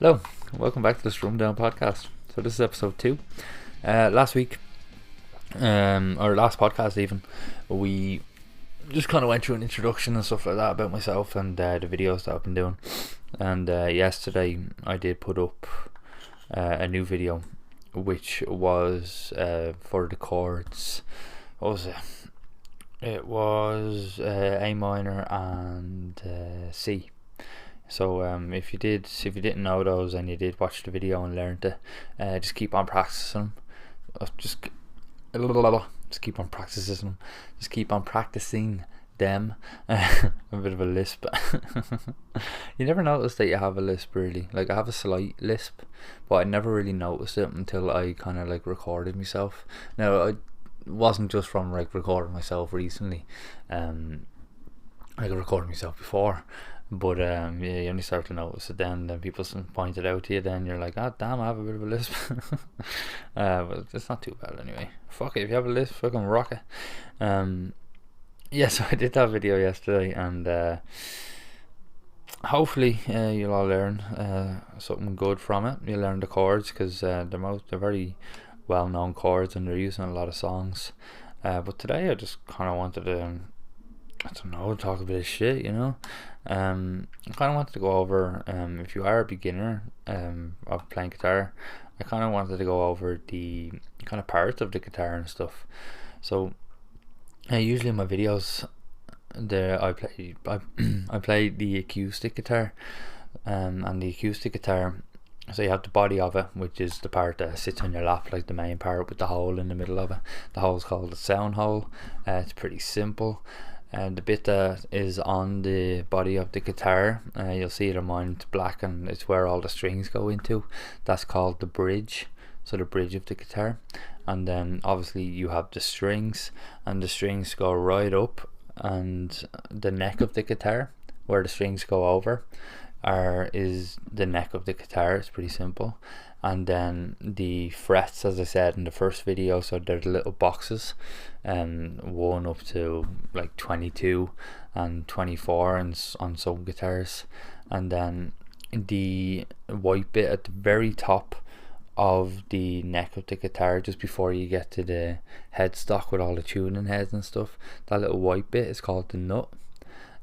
Hello, welcome back to the Strum podcast. So this is episode 2. Last week, or last podcast even, we just kind of went through an introduction and stuff like that about myself and the videos that I've been doing. And yesterday I did put up a new video, which was for the chords. What was it? It was A minor and C. So if you didn't know those and you did watch the video and learned it, just keep on practicing them. Just keep on practicing them. Just keep on practicing them. A bit of a lisp. You never notice that you have a lisp, really. Like, I have a slight lisp, but I never really noticed it until I kind of like recorded myself. Now, it wasn't just from like recording myself recently. I recorded myself before. But yeah, you only start to notice it then people point it out to you, then you're like, oh damn, I have a bit of a lisp. But it's not too bad anyway. Fuck it, if you have a lisp, fucking rock it. Yeah, so I did that video yesterday, and hopefully you'll all learn something good from it. You'll learn the chords, because they're very well known chords and they're used in a lot of songs. But today I just kind of wanted to, I don't know, talk a bit of shit, you know. I kind of wanted to go over, if you are a beginner of playing guitar, I kind of wanted to go over the kind of parts of the guitar and stuff. So usually in my videos there I play the acoustic guitar, and the acoustic guitar, so you have the body of it, which is the part that sits on your lap, like the main part with the hole in the middle of it. The hole is called the sound hole. It's pretty simple. And the bit that is on the body of the guitar, you'll see it on mine, it's black, and it's where all the strings go into. That's called the bridge, so the bridge of the guitar. And then obviously you have the strings, and the strings go right up, and the neck of the guitar, where the strings go over, is the neck of the guitar. It's pretty simple. And then the frets, as I said in the first video, so they're the little boxes, 1 up to like 22 and 24 on some guitars. And then the white bit at the very top of the neck of the guitar, just before you get to the headstock with all the tuning heads and stuff, that little white bit is called the nut,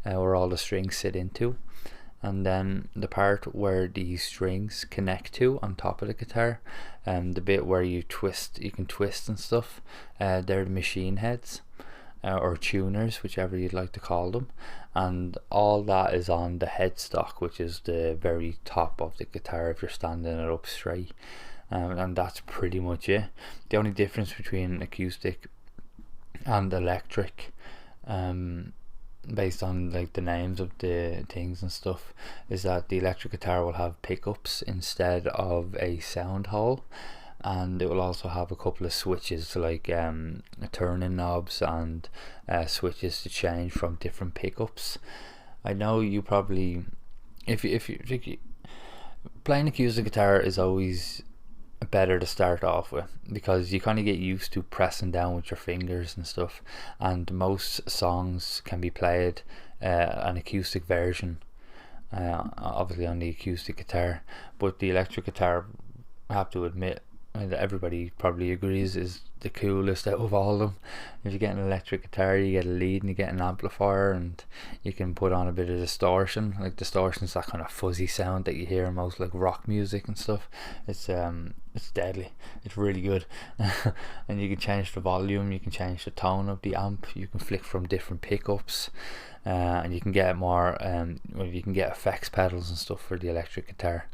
where all the strings sit into. And then the part where the strings connect to on top of the guitar, the bit where you can twist and stuff, they're the machine heads, or tuners, whichever you'd like to call them. And all that is on the headstock, which is the very top of the guitar if you're standing it up straight. And that's pretty much it. The only difference between acoustic and electric, based on like the names of the things and stuff, is that the electric guitar will have pickups instead of a sound hole, and it will also have a couple of switches, like turning knobs and switches to change from different pickups. I know you probably, if you playing acoustic guitar is always better to start off with, because you kind of get used to pressing down with your fingers and stuff, and most songs can be played an acoustic version, obviously on the acoustic guitar. But the electric guitar, I have to admit, that everybody probably agrees, is the coolest out of all of them. If you get an electric guitar, you get a lead and you get an amplifier, and you can put on a bit of distortion. Like, distortion is that kind of fuzzy sound that you hear in most like rock music and stuff. It's deadly. It's really good. And you can change the volume, you can change the tone of the amp, you can flick from different pickups, and you can get more you can get effects pedals and stuff for the electric guitar.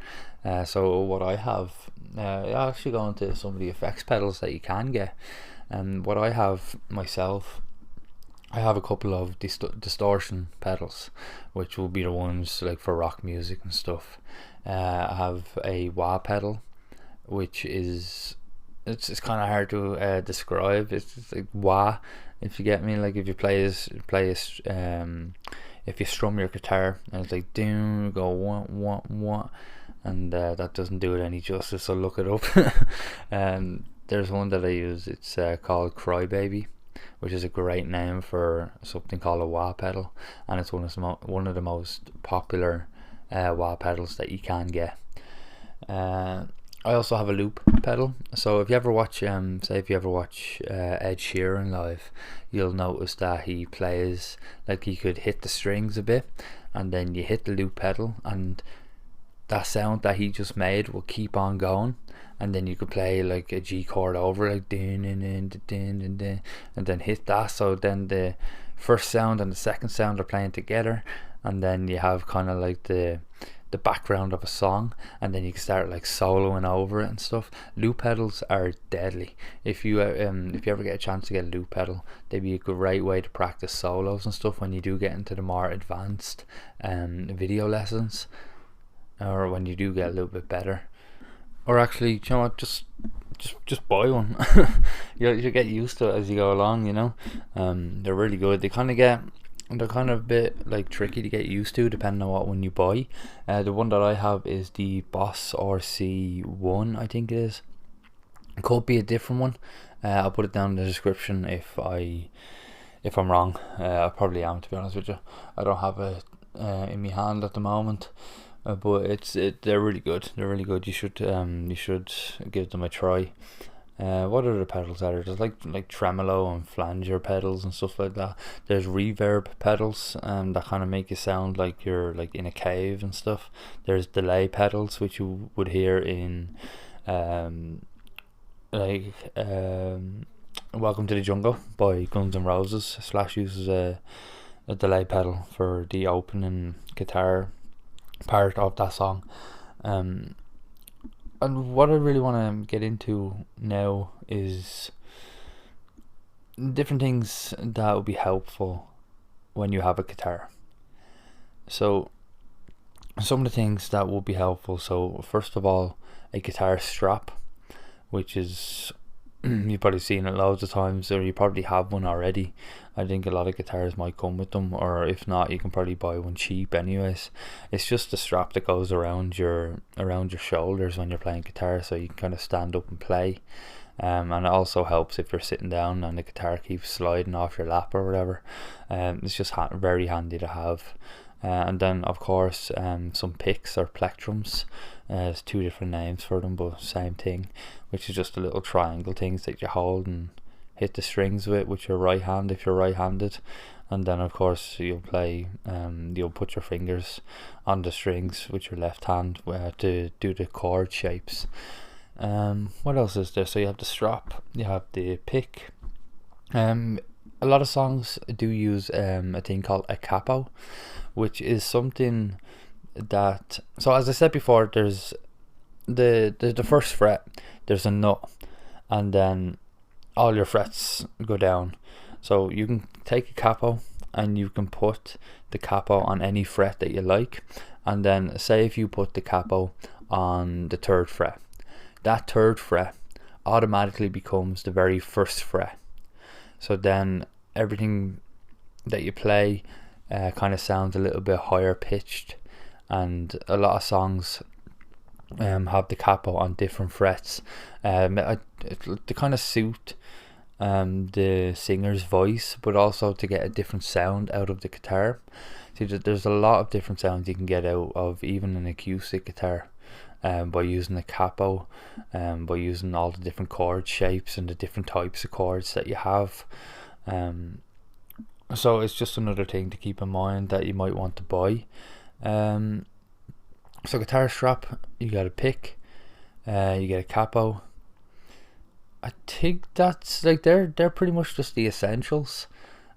So what I have, I'll actually go into some of the effects pedals that you can get. And what I have myself, I have a couple of distortion pedals, which will be the ones like for rock music and stuff. I have a wah pedal, which is, it's kind of hard to describe. It's like wah, if you get me. Like, if you if you strum your guitar and it's like doom, go wah wah wah, and that doesn't do it any justice, so look it up. There's one that I use, it's called Crybaby, which is a great name for something called a wah pedal, and it's one of the most popular wah pedals that you can get. I also have a loop pedal. So if you ever watch Ed Sheeran live, you'll notice that he plays like he could hit the strings a bit, and then you hit the loop pedal, and that sound that he just made will keep on going, and then you could play like a G chord over, like din din din din din din, and then hit that. So then the first sound and the second sound are playing together, and then you have kind of like the background of a song, and then you can start like soloing over it and stuff. Loop pedals are deadly. If you ever get a chance to get a loop pedal, they'd be a great way to practice solos and stuff when you do get into the more advanced video lessons, or when you do get a little bit better. Or actually, you know what, just buy one. You'll get used to it as you go along, you know. They're really good. They're kind of a bit like tricky to get used to depending on what one you buy. The one that I have is the Boss RC1, I think it is. It could be a different one. I'll put it down in the description if I'm wrong. I probably am, to be honest with you. I don't have it in my hand at the moment. But they're really good. They're really good. You should give them a try. What are the pedals are there? There's like tremolo and flanger pedals and stuff like that. There's reverb pedals that kind of make you sound like you're like in a cave and stuff. There's delay pedals, which you would hear in Welcome to the Jungle by Guns N' Roses. Slash uses a delay pedal for the opening guitar part of that song. And what I really want to get into now is different things that will be helpful when you have a guitar. So some of the things that will be helpful. So first of all, a guitar strap, which is you've probably seen it loads of times, or you probably have one already. I think a lot of guitars might come with them, or if not, you can probably buy one cheap anyways. It's just a strap that goes around your shoulders when you're playing guitar, so you can kind of stand up and play. And it also helps if you're sitting down and the guitar keeps sliding off your lap or whatever. It's just very handy to have. And then of course some picks or plectrums. There's two different names for them, but same thing, which is just a little triangle things that you hold and hit the strings with your right hand if you're right-handed. And then of course you'll put your fingers on the strings with your left hand to do the chord shapes. What else is there? So you have the strap, you have the pick. A lot of songs do use a thing called a capo, which is something that, so as I said before, there's the first fret, there's a nut, and then all your frets go down. So you can take a capo and you can put the capo on any fret that you like, and then say if you put the capo on the third fret, that third fret automatically becomes the very first fret. So then everything that you play kind of sounds a little bit higher pitched, and a lot of songs have the capo on different frets to kind of suit the singer's voice, but also to get a different sound out of the guitar. See, there's a lot of different sounds you can get out of even an acoustic guitar by using the capo, by using all the different chord shapes and the different types of chords that you have. So it's just another thing to keep in mind that you might want to buy. So guitar strap, you got a pick, you get a capo. I think that's like they're pretty much just the essentials.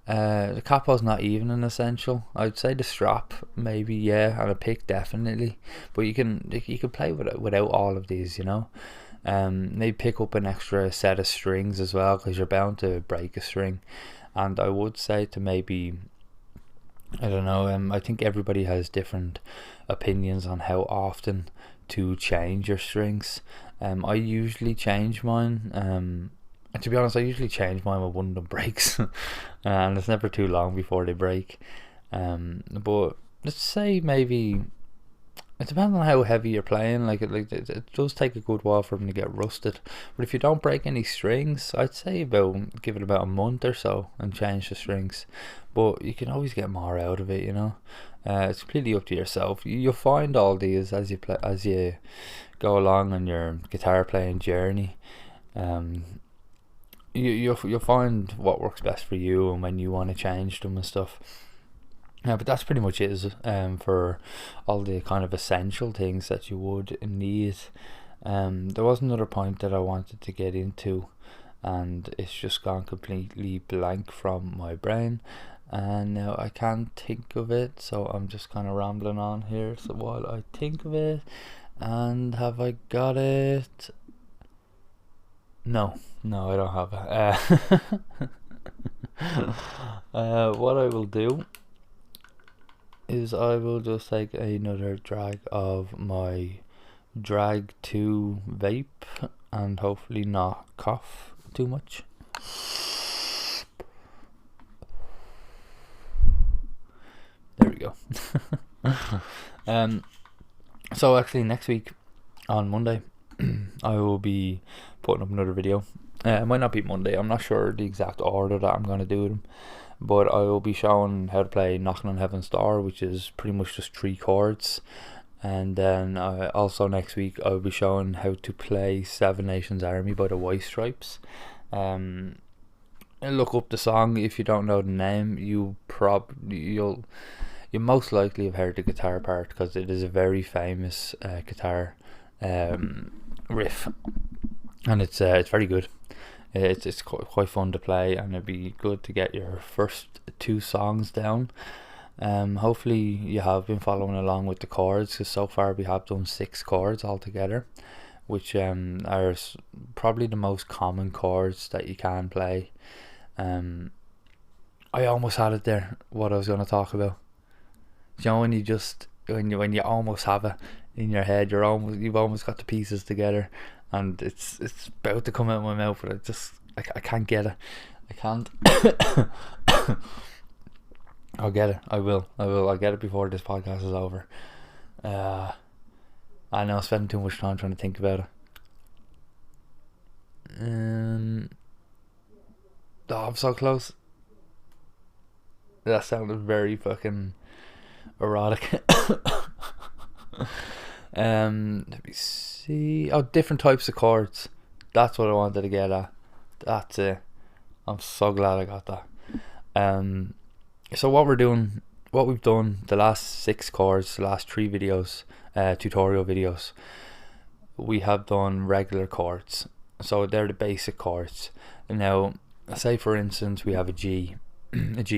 The capo's not even an essential. I'd say the strap maybe, yeah, and a pick definitely. But you can play without all of these, you know. Maybe pick up an extra set of strings as well, because you're bound to break a string. And I would say to maybe, I don't know, I think everybody has different opinions on how often to change your strings. I usually change mine. And to be honest, I usually change mine when one of them breaks, and it's never too long before they break. But let's say maybe it depends on how heavy you're playing. Like it does take a good while for them to get rusted. But if you don't break any strings, I'd say give it about a month or so and change the strings. But you can always get more out of it, you know. It's completely up to yourself. You'll find all these as you go along on your guitar playing journey. You'll find what works best for you and when you want to change them and stuff. But that's pretty much it for all the kind of essential things that you would need. There was another point that I wanted to get into, and it's just gone completely blank from my brain, and now I can't think of it, so I'm just kind of rambling on here. So while I think of it, and have I got it? No, I don't have it. What I will do is I will just take another drag of my drag 2 vape and hopefully not cough too much. There we go. So actually next week on Monday I will be putting up another video. It might not be Monday, I'm not sure the exact order that I'm going to do them, but I will be showing how to play Knocking on Heaven's Door, which is pretty much just 3 chords. And then also next week I'll be showing how to play Seven Nations Army by the White Stripes. Look up the song if you don't know the name. You most likely have heard the guitar part, because it is a very famous guitar riff, and it's very good. It's quite fun to play, and it'd be good to get your first 2 songs down. Hopefully you have been following along with the chords, because so far we have done 6 chords altogether, which are probably the most common chords that you can play. I almost had it there, what I was going to talk about. You know, when you almost have it in your head, you've almost got the pieces together, and it's about to come out of my mouth, but I can't get it. I can't. I'll get it. I'll get it before this podcast is over. I know I'm spending too much time trying to think about it. I'm so close. That sounded very fucking erotic. Let me see. Oh, different types of chords. That's what I wanted to get at. That's it. I'm so glad I got that. So what we've done the last 6 chords, the last 3 videos, tutorial videos, we have done regular chords. So they're the basic chords. Now, say for instance we have a G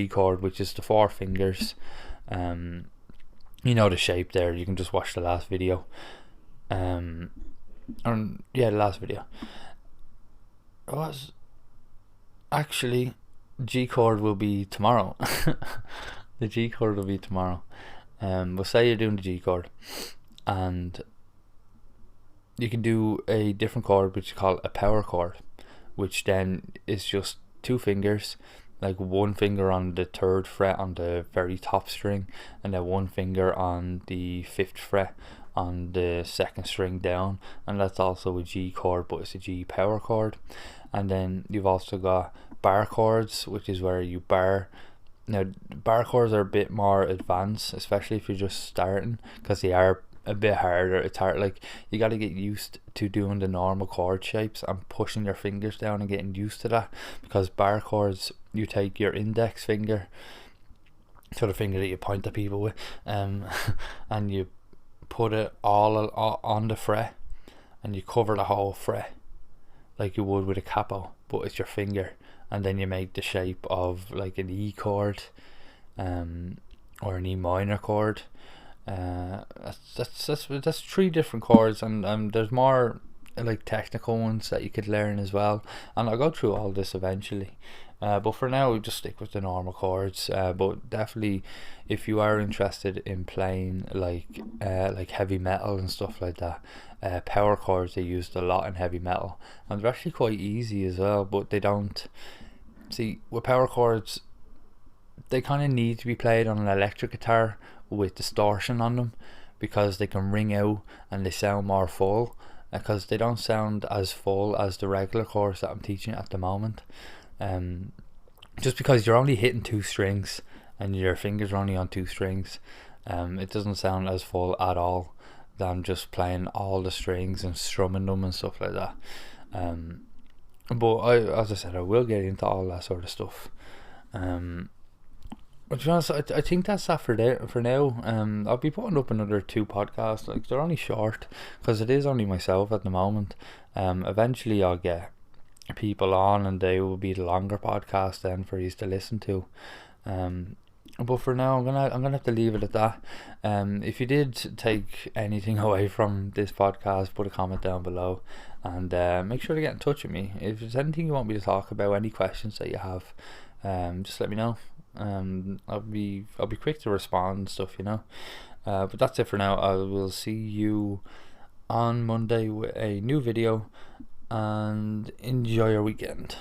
chord, which is the 4 fingers. You know the shape there. You can just watch the last video. The last video was actually G chord will be tomorrow. The G chord will be tomorrow. But say you're doing the G chord, and you can do a different chord which is called a power chord, which then is just 2 fingers, like 1 finger on the 3rd fret on the very top string, and then 1 finger on the 5th fret on the 2nd string down, and that's also a G chord, but it's a G power chord. And then you've also got bar chords, which is where you bar. Now bar chords are a bit more advanced, especially if you're just starting, because they are a bit harder. It's hard, like you got to get used to doing the normal chord shapes and pushing your fingers down and getting used to that, because bar chords, you take your index finger, so the finger that you point at people with, and you put it all on the fret, and you cover the whole fret like you would with a capo, but it's your finger, and then you make the shape of like an E chord, or an E minor chord. That's 3 different chords, and there's more like technical ones that you could learn as well, and I'll go through all this eventually. But for now we just stick with the normal chords. But definitely, if you are interested in playing like heavy metal and stuff like that, power chords are used a lot in heavy metal, and they're actually quite easy as well. But they don't see, with power chords, they kind of need to be played on an electric guitar with distortion on them, because they can ring out and they sound more full, because they don't sound as full as the regular chords that I'm teaching at the moment. Just because you're only hitting 2 strings and your fingers are only on 2 strings, It doesn't sound as full at all than just playing all the strings and strumming them and stuff like that. But as I said, I will get into all that sort of stuff. But to be honest, I think that's that for now. I'll be putting up another 2 podcasts. Like, they're only short because it is only myself at the moment. Eventually I'll get people on, and they will be the longer podcast then for you to listen to. But for now, I'm gonna have to leave it at that. If you did take anything away from this podcast, put a comment down below, and make sure to get in touch with me if there's anything you want me to talk about, any questions that you have. Just let me know. I'll be quick to respond and stuff, you know. But that's it for now. I will see you on Monday with a new video, and enjoy your weekend.